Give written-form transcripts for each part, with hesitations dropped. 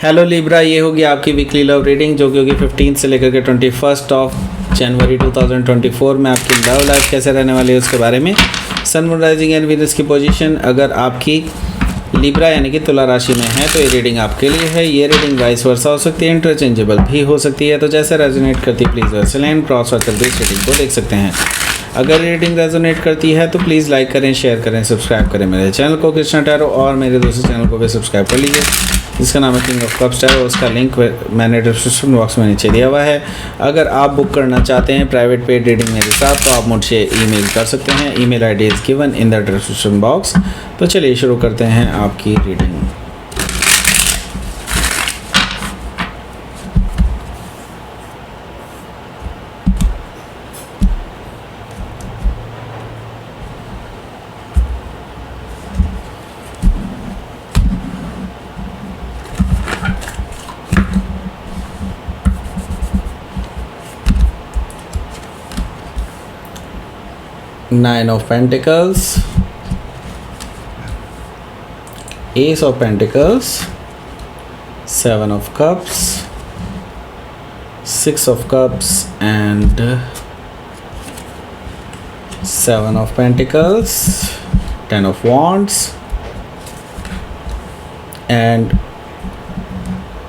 Hello Libra, ये होगी आपकी वीकली लव रीडिंग जो कि होगी 15 से लेकर के 21 ऑफ जनवरी 2024 में आपकी लव लाइफ कैसे रहने वाली है उसके बारे में। Sun moon rising and Venus की पोजीशन अगर आपकी लिब्रा यानी कि तुला राशि में है तो ये रीडिंग आपके लिए है। ये रीडिंग वाइस वर्सा हो सकती है, इंटरचेंजेबल भी हो सकती है। तो जैसे रेजोनेट करती है प्लीज़ वैसे लाइन क्रॉस और चलते इस रीडिंग को देख सकते हैं। अगर रीडिंग रेजोनेट करती है तो प्लीज़ लाइक करें, शेयर करें, सब्सक्राइब करें मेरे चैनल को कृष्णा टैरो, और मेरे दूसरे चैनल को भी सब्सक्राइब कर लीजिए जिसका नाम है किंग ऑफ कप्स टैरो। उसका लिंक मैंने डिस्क्रिप्शन बॉक्स में नीचे दिया हुआ है। अगर आप बुक करना चाहते हैं प्राइवेट पेड रीडिंग मेरे साथ तो आप मुझे ईमेल कर सकते हैं। Email ID is given in the description box. तो चलिए शुरू करते हैं आपकी reading. Nine of Pentacles, Ace of Pentacles, Seven of Cups, Six of Cups and Seven of Pentacles, Ten of Wands and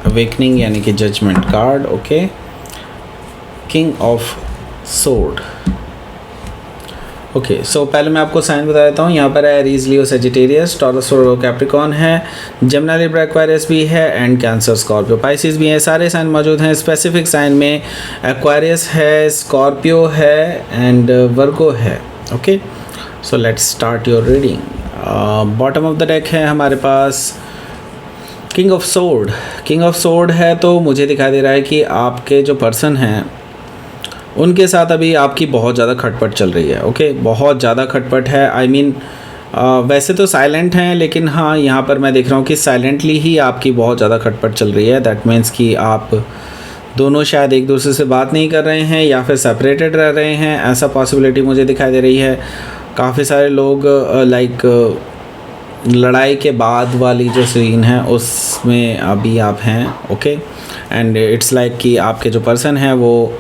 Awakening यानी कि Judgment card. Okay, King of Sword। Okay so पहले मैं आपको साइन बता देता हूँ। यहाँ पर है एरीज, लियो, सेजिटेरियस, टॉरस, कैप्रिकॉर्न है, जेमिनी, लिब्रा, एक्वेरियस भी है एंड कैंसर, स्कॉर्पियो, पाइसिस भी है। सारे साइन मौजूद हैं। स्पेसिफिक साइन में एक्वेरियस है, स्कॉर्पियो है एंड वर्गो है। Okay so let's start your reading. Bottom of the deck है हमारे पास king of sword. King of sword है तो मुझे दिखाई दे रहा है कि आपके जो पर्सन हैं उनके साथ अभी आपकी बहुत ज़्यादा खटपट चल रही है। ओके, बहुत ज़्यादा खटपट है। आई मीन वैसे तो साइलेंट हैं लेकिन हाँ यहाँ पर मैं देख रहा हूँ कि साइलेंटली ही आपकी बहुत ज़्यादा खटपट चल रही है। दैट मीन्स कि आप दोनों शायद एक दूसरे से बात नहीं कर रहे हैं या फिर सेपरेटेड रह रहे हैं, ऐसा पॉसिबिलिटी मुझे दिखाई दे रही है। काफ़ी सारे लोग लाइक लड़ाई के बाद वाली जो सीन है उसमें अभी आप हैं। ओके एंड इट्स लाइक कि आपके जो पर्सन हैं वो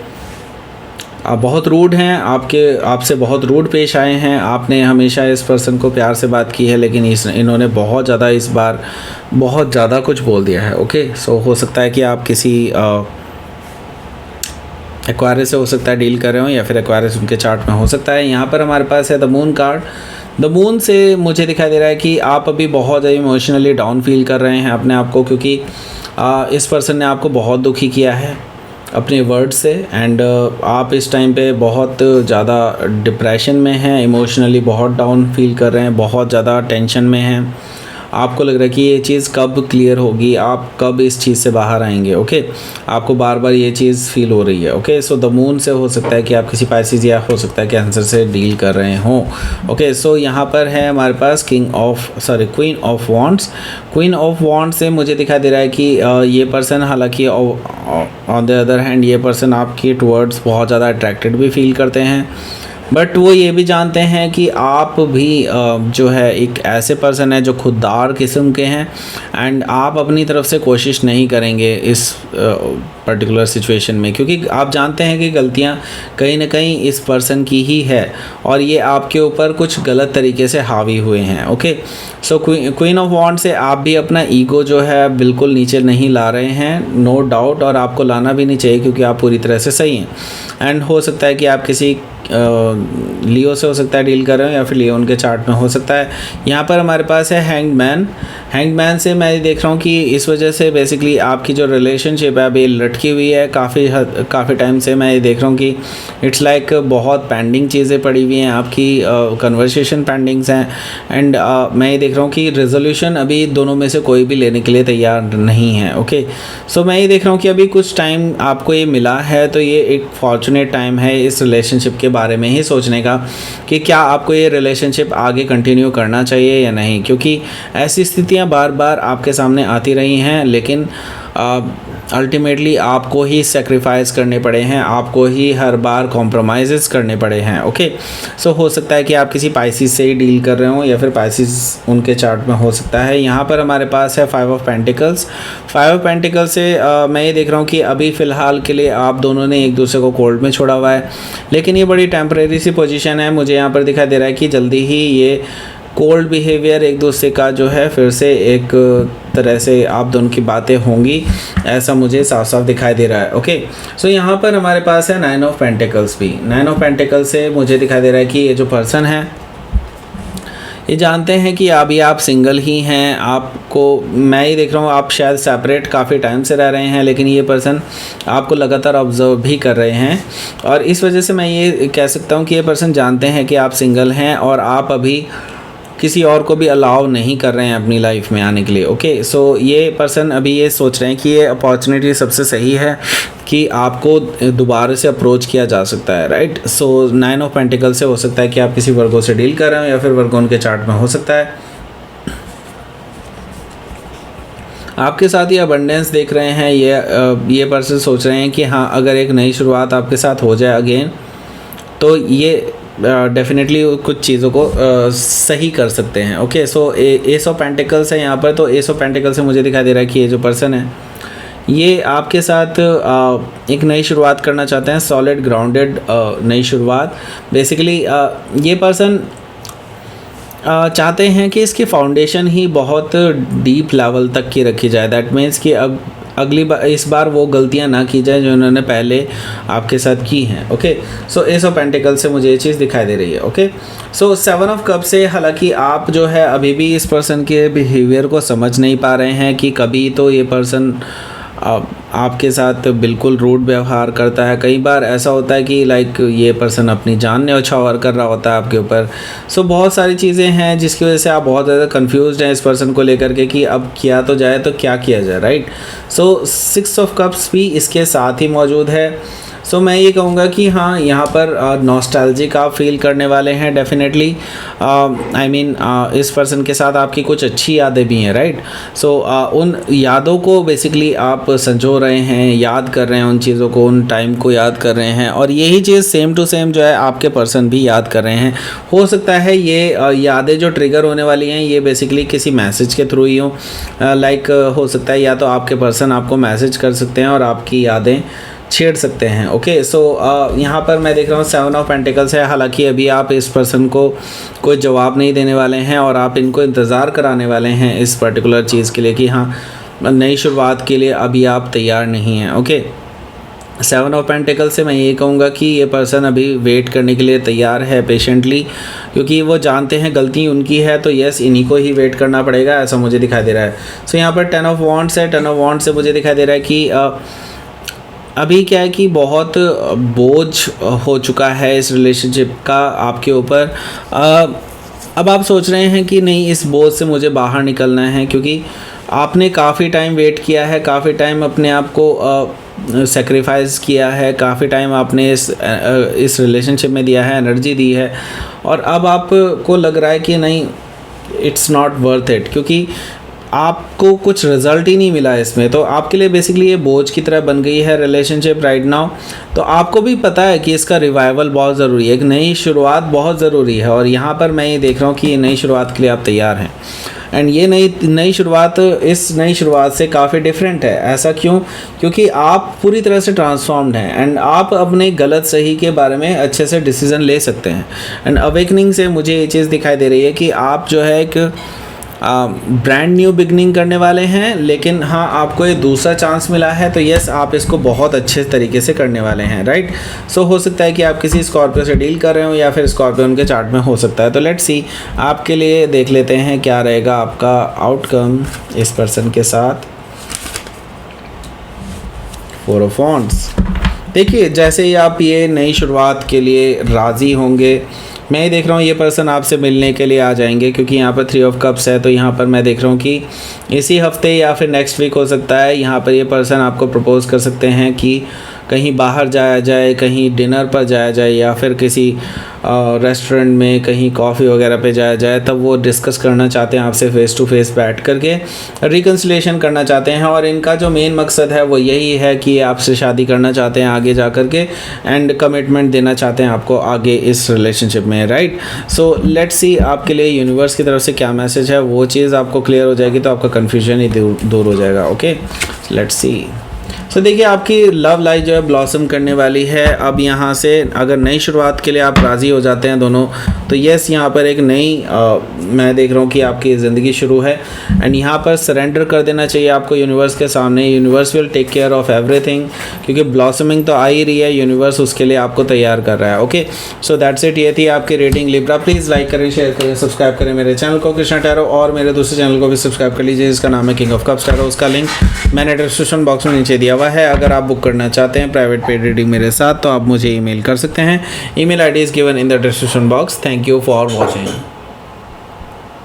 आप बहुत रूड हैं, आपसे बहुत रूड पेश आए हैं। आपने हमेशा इस पर्सन को प्यार से बात की है लेकिन इन्होंने बहुत ज़्यादा इस बार बहुत ज़्यादा कुछ बोल दिया है। ओके सो हो सकता है कि आप किसी एक्वायरियस से हो सकता है डील कर रहे हो या फिर एक्वायरियस उनके चार्ट में हो सकता है। यहाँ पर हमारे पास है the moon card. The moon से मुझे दिखाई दे रहा है कि आप अभी बहुत ज़्यादा इमोशनली डाउन फील कर रहे हैं अपने आप को, क्योंकि इस पर्सन ने आपको बहुत दुखी किया है अपने वर्ड से एंड आप इस टाइम पे बहुत ज़्यादा डिप्रेशन में हैं, इमोशनली बहुत डाउन फील कर रहे हैं, बहुत ज़्यादा टेंशन में हैं। आपको लग रहा है कि ये चीज़ कब क्लियर होगी, आप कब इस चीज़ से बाहर आएंगे। ओके आपको बार बार ये चीज़ फील हो रही है। ओके सो द मून से हो सकता है कि आप किसी पाइसिस या हो सकता है कैंसर से डील कर रहे हों। ओके सो यहाँ पर है हमारे पास queen of wands. Queen of wands से मुझे दिखाई दे रहा है कि ये पर्सन, हालांकि ऑन द अदर हैंड ये पर्सन आपकी टुवर्ड्स बहुत ज़्यादा अट्रैक्टेड भी फील करते हैं, बट वो ये भी जानते हैं कि आप भी जो है एक ऐसे पर्सन है जो खुददार किस्म के हैं एंड आप अपनी तरफ से कोशिश नहीं करेंगे इस पर्टिकुलर सिचुएशन में, क्योंकि आप जानते हैं कि गलतियां कहीं ना कहीं इस पर्सन की ही है और ये आपके ऊपर कुछ गलत तरीके से हावी हुए हैं। ओके सो क्वीन ऑफ वॉन्ड से आप भी अपना ईगो जो है बिल्कुल नीचे नहीं ला रहे हैं, नो डाउट, और आपको लाना भी नहीं चाहिए क्योंकि आप पूरी तरह से सही हैं। एंड हो सकता है कि आप किसी लियो से हो सकता है डील कर रहे हो या फिर लियो उनके चार्ट में हो सकता है। यहाँ पर हमारे पास है हैंग्ड मैन। हैंग्ड मैन से मैं देख रहा हूँ कि इस वजह से बेसिकली आपकी जो रिलेशनशिप है अभी लटकी हुई है काफ़ी टाइम से। मैं ये देख रहा हूँ कि इट्स लाइक बहुत पेंडिंग चीज़ें पड़ी हुई हैं, आपकी कन्वर्सेशन पेंडिंग्स हैं एंड मैं ये देख रहा हूँ कि रेजोल्यूशन अभी दोनों में से कोई भी लेने के लिए तैयार नहीं है। ओके सो मैं ये देख रहा हूँ कि अभी कुछ टाइम आपको ये मिला है तो ये एक फॉर्चुनेट टाइम है इस रिलेशनशिप के बारे में ही सोचने का कि क्या आपको ये रिलेशनशिप आगे कंटिन्यू करना चाहिए या नहीं, क्योंकि ऐसी स्थितियां बार बार आपके सामने आती रही हैं लेकिन अल्टीमेटली आपको ही सेक्रीफाइस करने पड़े हैं, आपको ही हर बार कॉम्प्रोमाइज़ करने पड़े हैं। ओके, सो हो सकता है कि आप किसी पाइसिस से ही डील कर रहे हो या फिर पाइसिस उनके चार्ट में हो सकता है। यहाँ पर हमारे पास है 5 ऑफ पेंटिकल्स। 5 ऑफ पेंटिकल्स से मैं ये देख रहा हूँ कि अभी फ़िलहाल के लिए आप दोनों ने एक दूसरे को कोल्ड में छोड़ा हुआ है, लेकिन ये बड़ी टेम्परेरी सी पोजीशन है। मुझे यहाँ पर दिखाई दे रहा है कि जल्दी ही ये कोल्ड बिहेवियर एक दूसरे का जो है फिर से एक तरह से आप दोनों की बातें होंगी, ऐसा मुझे साफ साफ दिखाई दे रहा है। ओके, सो यहाँ पर हमारे पास है 9 ऑफ पेंटिकल्स भी। 9 ऑफ पेंटिकल्स से मुझे दिखाई दे रहा है कि ये जो पर्सन है ये जानते हैं कि अभी आप सिंगल ही हैं। आपको मैं ही देख रहा हूँ आप शायद सेपरेट काफ़ी टाइम से रह रहे हैं, लेकिन ये पर्सन आपको लगातार ऑब्जर्व भी कर रहे हैं और इस वजह से मैं ये कह सकता हूँ कि ये पर्सन जानते हैं कि आप सिंगल हैं और आप अभी किसी और को भी अलाउ नहीं कर रहे हैं अपनी लाइफ में आने के लिए। ओके, सो ये पर्सन अभी ये सोच रहे हैं कि ये अपॉर्चुनिटी सबसे सही है कि आपको दोबारा से अप्रोच किया जा सकता है, राइट। सो 9 ऑफ पेंटिकल से हो सकता है कि आप किसी वर्गो से डील कर रहे हो या फिर वर्गो उनके चार्ट में हो सकता है। आपके साथ ये अबंडेंस देख रहे हैं, ये पर्सन सोच रहे हैं कि हाँ अगर एक नई शुरुआत आपके साथ हो जाए अगेन तो ये डेफिनेटली कुछ चीज़ों को सही कर सकते हैं। Okay, so S of pentacles है यहाँ पर। तो एस ऑफ पेंटिकल्स से मुझे दिखाई दे रहा है कि ये जो पर्सन है ये आपके साथ एक नई शुरुआत करना चाहते हैं, सॉलिड ग्राउंडेड नई शुरुआत। बेसिकली ये पर्सन चाहते हैं कि इसकी फाउंडेशन ही बहुत डीप लेवल तक की रखी जाए। दैट मीन्स कि अब अगली बार इस बार वो गलतियां ना की जाए जो उन्होंने पहले आपके साथ की हैं। Okay, so S of pentacle से मुझे ये चीज़ दिखाई दे रही है। ओके, सो 7 ऑफ कप से हालांकि आप जो है अभी भी इस पर्सन के बिहेवियर को समझ नहीं पा रहे हैं कि कभी तो ये पर्सन आपके साथ बिल्कुल रूड व्यवहार करता है, कई बार ऐसा होता है कि लाइक ये पर्सन अपनी जान न्यौछावर कर रहा होता है आपके ऊपर। सो बहुत सारी चीज़ें हैं जिसकी वजह से आप बहुत ज़्यादा कंफ्यूज्ड हैं इस पर्सन को लेकर के कि अब किया तो जाए तो क्या किया जाए, राइट। सो 6 ऑफ कप्स भी इसके साथ ही मौजूद है। सो मैं ये कहूँगा कि हाँ यहाँ पर नॉस्टैल्जिक आप फील करने वाले हैं डेफिनेटली। आई मीन इस पर्सन के साथ आपकी कुछ अच्छी यादें भी हैं, राइट। सो उन यादों को बेसिकली आप संजो रहे हैं, याद कर रहे हैं उन चीज़ों को, उन टाइम को याद कर रहे हैं और यही चीज़ सेम टू सेम जो है आपके पर्सन भी याद कर रहे हैं। हो सकता है ये यादें जो ट्रिगर होने वाली हैं ये बेसिकली किसी मैसेज के थ्रू ही हो। लाइक हो सकता है या तो आपके पर्सन आपको मैसेज कर सकते हैं और आपकी यादें छेड़ सकते हैं। ओके, सो यहाँ पर मैं देख रहा हूँ 7 ऑफ पेंटिकल्स है। हालांकि अभी आप इस पर्सन को कोई जवाब नहीं देने वाले हैं और आप इनको इंतज़ार कराने वाले हैं इस पर्टिकुलर चीज़ के लिए कि हाँ नई शुरुआत के लिए अभी आप तैयार नहीं हैं। ओके, 7 ऑफ पेंटिकल से मैं ये कहूँगा कि ये पर्सन अभी वेट करने के लिए तैयार है पेशेंटली, क्योंकि वो जानते हैं गलती उनकी है तो यस इन्हीं को ही वेट करना पड़ेगा, ऐसा मुझे दिखाई दे रहा है। सो यहाँ पर 10 ऑफ वॉन्ड्स है। 10 ऑफ वॉन्ड्स से मुझे दिखाई दे रहा है कि अभी क्या है कि बहुत बोझ हो चुका है इस रिलेशनशिप का आपके ऊपर। अब आप सोच रहे हैं कि नहीं इस बोझ से मुझे बाहर निकलना है, क्योंकि आपने काफ़ी टाइम वेट किया है, काफ़ी टाइम अपने आप को सेक्रीफाइस किया है, काफ़ी टाइम आपने इस रिलेशनशिप में दिया है, एनर्जी दी है और अब आपको लग रहा है कि नहीं इट्स नॉट वर्थ इट, क्योंकि आपको कुछ रिज़ल्ट ही नहीं मिला इसमें। तो आपके लिए बेसिकली ये बोझ की तरह बन गई है रिलेशनशिप राइट नाउ। तो आपको भी पता है कि इसका रिवाइवल बहुत ज़रूरी है, एक नई शुरुआत बहुत ज़रूरी है और यहाँ पर मैं ये देख रहा हूँ कि ये नई शुरुआत के लिए आप तैयार हैं। एंड ये नई शुरुआत इस नई शुरुआत से काफ़ी डिफरेंट है। ऐसा क्यों? क्योंकि आप पूरी तरह से ट्रांसफॉर्म्ड हैं एंड आप अपने गलत सही के बारे में अच्छे से डिसीज़न ले सकते हैं। एंड अवेकनिंग से मुझे ये चीज़ दिखाई दे रही है कि आप जो है एक ब्रांड न्यू बिगनिंग करने वाले हैं, लेकिन हाँ आपको ये दूसरा चांस मिला है तो यस आप इसको बहुत अच्छे तरीके से करने वाले हैं, राइट। सो हो सकता है कि आप किसी स्कॉर्पियो से डील कर रहे हो या फिर स्कॉर्पियो उनके चार्ट में हो सकता है। तो लेट्स सी आपके लिए देख लेते हैं क्या रहेगा आपका आउटकम इस पर्सन के साथ। 4 ऑफ वॉन्ड्स। देखिए जैसे ही आप ये नई शुरुआत के लिए राज़ी होंगे, मैं ये देख रहा हूँ ये पर्सन आपसे मिलने के लिए आ जाएंगे, क्योंकि यहाँ पर 3 ऑफ कप्स है। तो यहाँ पर मैं देख रहा हूँ कि इसी हफ्ते या फिर नेक्स्ट वीक हो सकता है, यहाँ पर ये पर्सन आपको प्रपोज़ कर सकते हैं कि कहीं बाहर जाया जाए, कहीं डिनर पर जाया जाए या फिर किसी रेस्टोरेंट में कहीं कॉफ़ी वगैरह पे जाया जाए, तब वो डिस्कस करना चाहते हैं आपसे फ़ेस टू फेस बैठ करके, रिकन्सिलिएशन करना चाहते हैं। और इनका जो मेन मकसद है वो यही है कि आपसे शादी करना चाहते हैं आगे जा कर के, एंड कमिटमेंट देना चाहते हैं आपको आगे इस रिलेशनशिप में, राइट। सो लेट्स सी आपके लिए यूनिवर्स की तरफ से क्या मैसेज है, वो चीज़ आपको क्लियर हो जाएगी तो आपका कन्फ्यूजन ही दूर हो जाएगा। Okay, let's see. तो देखिए आपकी लव लाइफ जो है ब्लॉसम करने वाली है। अब यहाँ से अगर नई शुरुआत के लिए आप राज़ी हो जाते हैं दोनों, तो यस यहाँ पर एक नई मैं देख रहा हूँ कि आपकी ज़िंदगी शुरू है। एंड यहाँ पर सरेंडर कर देना चाहिए आपको यूनिवर्स के सामने। Universe will take care of everything, क्योंकि ब्लॉसमिंग तो आ ही रही है, यूनिवर्स उसके लिए आपको तैयार कर रहा है। Okay, so that's it. ये थी आपकी रेटिंग लिब्रा। प्लीज़ लाइक करें, शेयर करें, सब्सक्राइब करें मेरे चैनल को कृष्णा टैरो, और मेरे दूसरे चैनल को भी सब्सक्राइब कर लीजिए जिसका नाम है किंग ऑफ कप्स टैरो। उसका लिंक मैंने डिस्क्रिप्शन बॉक्स में नीचे दिया हुआ है। अगर आप बुक करना चाहते हैं प्राइवेट पेड रीडिंग मेरे साथ, तो आप मुझे ईमेल कर सकते हैं। Email ID is given in the description box. Thank you for watching.